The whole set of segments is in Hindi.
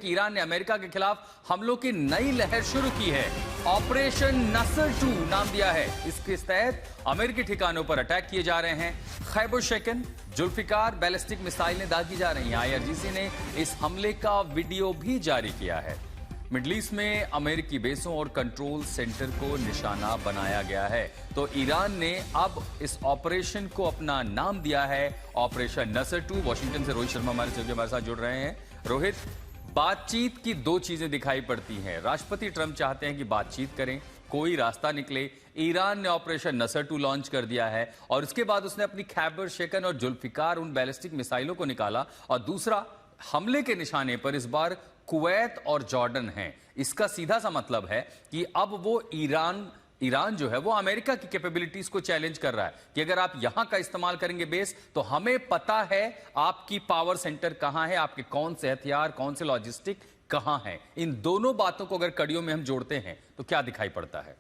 कि ईरान ने अमेरिका के खिलाफ हमलों की नई लहर शुरू की है। ऑपरेशन नसर 2 नाम दिया है। इसके तहत अमेरिकी ठिकानों पर अटैक किए जा रहे हैं। खैबर शेकन, जुल्फिकार बैलिस्टिक मिसाइलें दागी जा रही हैं। आईआरजीसी ने इस हमले का वीडियो भी जारी किया है। मिडिल ईस्ट में अमेरिकी बेसों और कंट्रोल सेंटर को निशाना बनाया गया है। तो ईरान ने अब इस ऑपरेशन को अपना नाम दिया है ऑपरेशन नसर 2। वॉशिंगटन से रोहित शर्मा हमारे साथ जुड़ रहे हैं। रोहित, बातचीत की दो चीजें दिखाई पड़ती हैं। राष्ट्रपति ट्रंप चाहते हैं कि बातचीत करें, कोई रास्ता निकले। ईरान ने ऑपरेशन नसर 2 लॉन्च कर दिया है और उसके बाद उसने अपनी खैबर शेकन और जुल्फिकार उन बैलिस्टिक मिसाइलों को निकाला। और दूसरा, हमले के निशाने पर इस बार कुवैत और जॉर्डन हैं। इसका सीधा सा मतलब है कि अब वो ईरान जो है वो अमेरिका की कैपेबिलिटीज को चैलेंज कर रहा है कि अगर आप यहां का इस्तेमाल करेंगे बेस, तो हमें पता है आपकी पावर सेंटर कहां है, आपके कौन से हथियार, कौन से लॉजिस्टिक कहां है। इन दोनों बातों को अगर कड़ियों में हम जोड़ते हैं तो क्या दिखाई पड़ता है?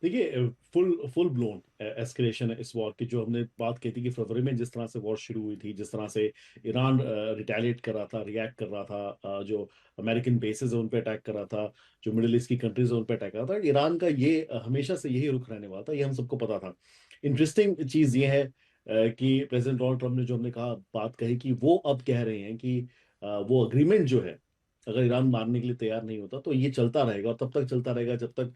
देखिए, फुल ब्लोन एस्केलेशन है इस वॉर की। जो हमने बात की थी कि फरवरी में जिस तरह से वॉर शुरू हुई थी, जिस तरह से ईरान रिटेलिएट कर रहा था, रिएक्ट कर रहा था, जो अमेरिकन बेसेस है उन पे अटैक कर रहा था, जो मिडिल ईस्ट की कंट्रीज है उन पे अटैक कर रहा था, ईरान का ये हमेशा से यही रुख रहने वाला था, ये हम सबको पता था। इंटरेस्टिंग चीज ये है कि प्रेसिडेंट डोनाल्ड ट्रंप ने जो हमने कहा बात कही कि वो अब कह रहे हैं कि वो अग्रीमेंट जो है, अगर ईरान मानने के लिए तैयार नहीं होता तो ये चलता रहेगा और तब तक चलता रहेगा जब तक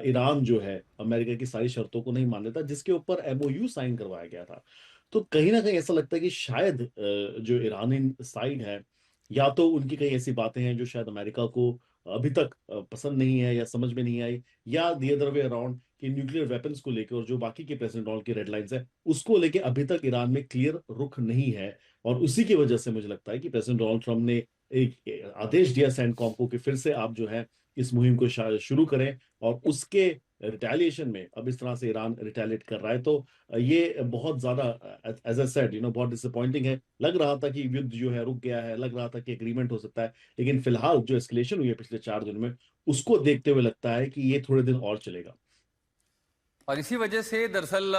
ईरान जो है अमेरिका की सारी शर्तों को नहीं मान लेता जिसके ऊपर एमओयू साइन करवाया गया था। तो कहीं ना कहीं ऐसा लगता है कि शायद जो ईरानी साइड है, या तो उनकी कई ऐसी बातें हैं जो शायद अमेरिका को अभी तक पसंद नहीं है या समझ में नहीं आई, या दी अदर वे अराउंड कि न्यूक्लियर वेपन्स को लेकर और जो बाकी के प्रेसिडेंट डोनाल्ड की रेड लाइंस है उसको लेकर अभी तक ईरान में क्लियर रुख नहीं है। और उसी की वजह से मुझे लगता है कि प्रेसिडेंट डोनाल्ड ट्रंप ने एक आदेश दिया सैंडकॉम को कि फिर से आप जो है इस मुहिम को शुरू करें, और उसके रिटेलिएशन में अब इस तरह से ईरान रिटेलिएट कर रहा है। तो ये बहुत ज्यादा, एज आई सेड, बहुत डिसअपॉइंटिंग है। लग रहा था कि युद्ध जो है रुक गया है, लग रहा था कि एग्रीमेंट हो सकता है, लेकिन फिलहाल जो एस्केलेशन हुई है पिछले 4 दिन में, उसको देखते हुए लगता है कि ये थोड़े दिन और चलेगा। और इसी वजह से दरअसल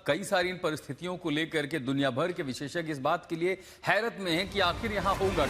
कई सारी इन परिस्थितियों को लेकर के दुनिया भर के विशेषज्ञ इस बात के लिए हैरत में हैं कि आखिर यहां होगा क्या।